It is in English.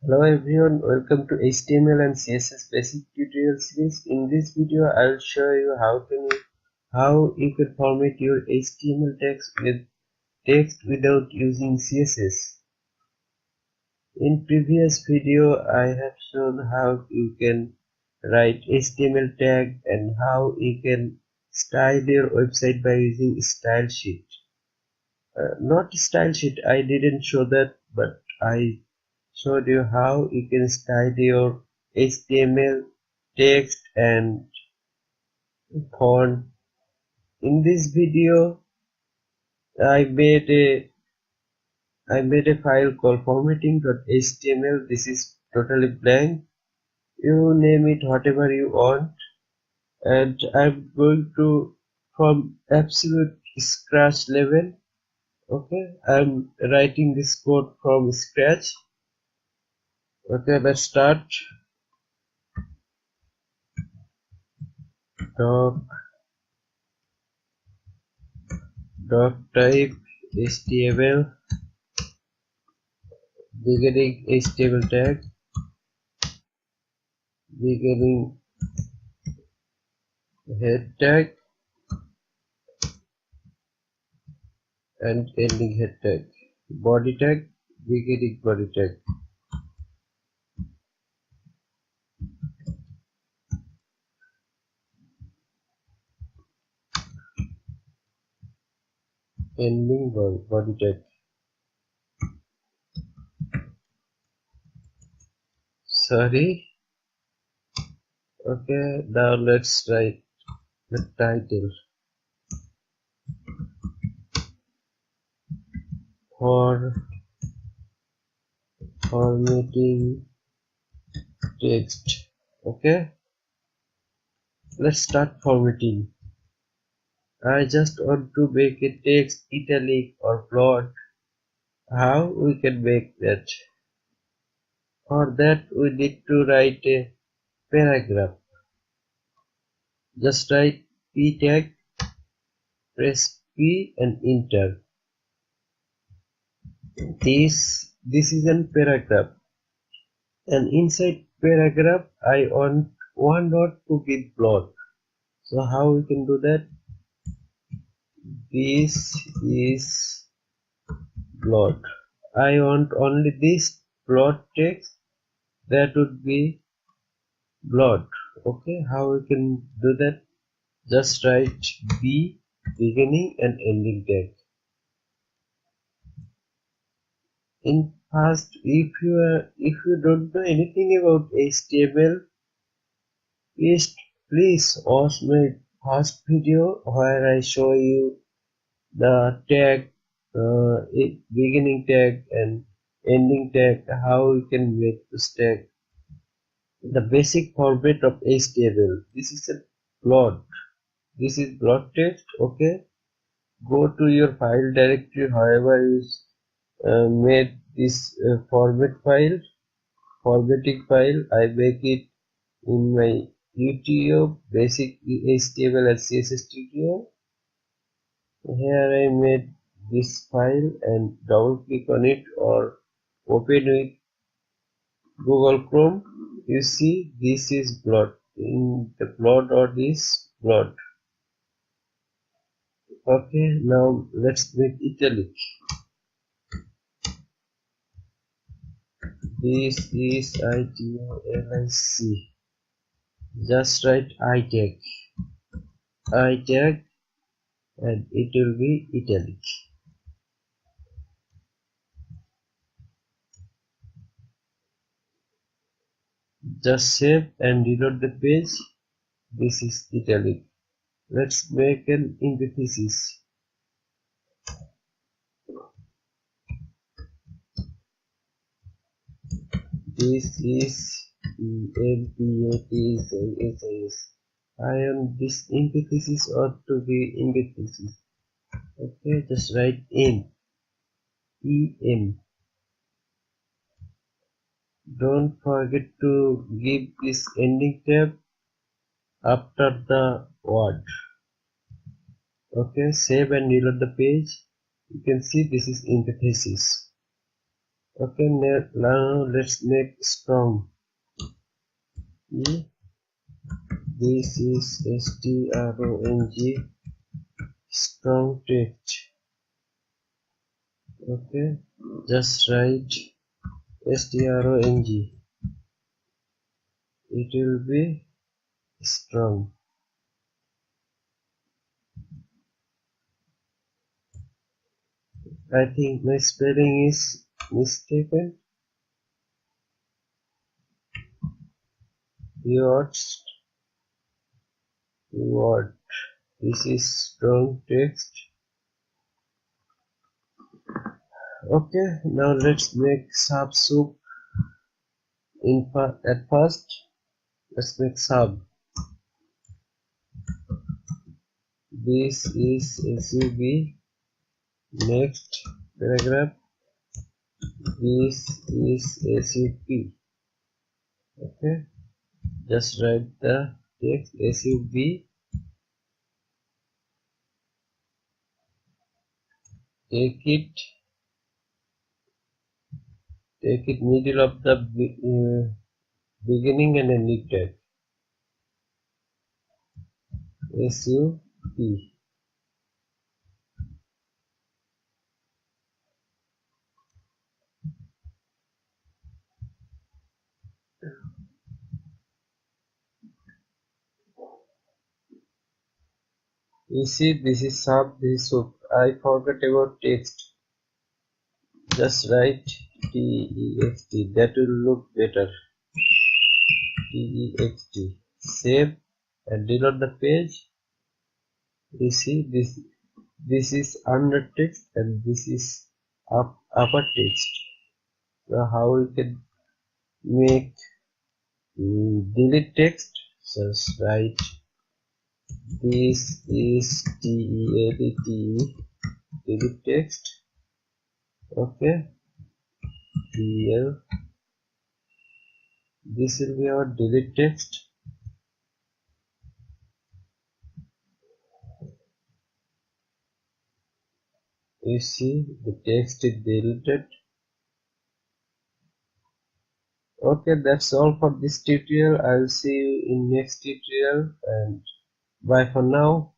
Hello everyone, welcome to HTML and CSS basic tutorial series. In this video, I'll show you how you can format your HTML text without using CSS. In previous video, I have shown how you can write HTML tag and how you can style your website by using style sheet. Not style sheet, I didn't show that, but I showed you how you can style your HTML text and font. In this video, I made a file called formatting.html. This is totally blank. You name it whatever you want, and I'm going to from absolute scratch level. Okay, I'm writing this code from scratch. Okay, let's start. Doc type HTML, beginning HTML tag, beginning head tag, and ending head tag. Body tag, beginning body tag. Ending body tag. Sorry. Okay, now let's write the title. For formatting text. Okay, let's start formatting. I just want to make a text italic or bold. How we can make that? For that we need to write a paragraph. Just write p tag, press P and enter. This is a paragraph, and inside paragraph I want one word to be block. So how we can do that? This is block. I want only this block text, that would be block. Okay, how we can do that? Just write B, beginning and ending tag. In past, if you don't know anything about HTML, please watch my past video where I show you the tag, beginning tag and ending tag, how you can make this tag. The basic format of HTML. This is a plot. This is block text. Okay, go to your file directory, however you made this formatting file. I make it in my YouTube basic HTML and CSS tutorial. Here I made this file and double click on it or open with Google Chrome. You see this is plot. In the plot or this plot. Okay, now let's make italic. This is italic. Just write I tag, and it will be italic. Just save and reload the page. This is italic. Let's make an emphasis. This is emphasis. I am this emphasis ought to be emphasis. Okay, just write em. Don't forget to give this ending tab after the word. Okay, save and reload the page. You can see this is emphasis. Okay, now let's make strong. This is strong strong text. Okay, just write strong. It will be strong. I think my spelling is mistaken. What? This is strong text. Okay, now let's make sub soup. At first, let's make sub. This is sub. Next paragraph. This is sup. Okay, just write the text sub. Take it middle of the beginning and end tag. SUP. You see, this is sub, this is soup. I forgot about text. Just write text. That will look better. Text. Save and reload the page. You see, this is under text and this is upper text. So how we can make delete text? Just write this is delete text. Okay, here this will be our delete text. You see the text is deleted. Okay, that's all for this tutorial. I'll see you in next tutorial and bye for now.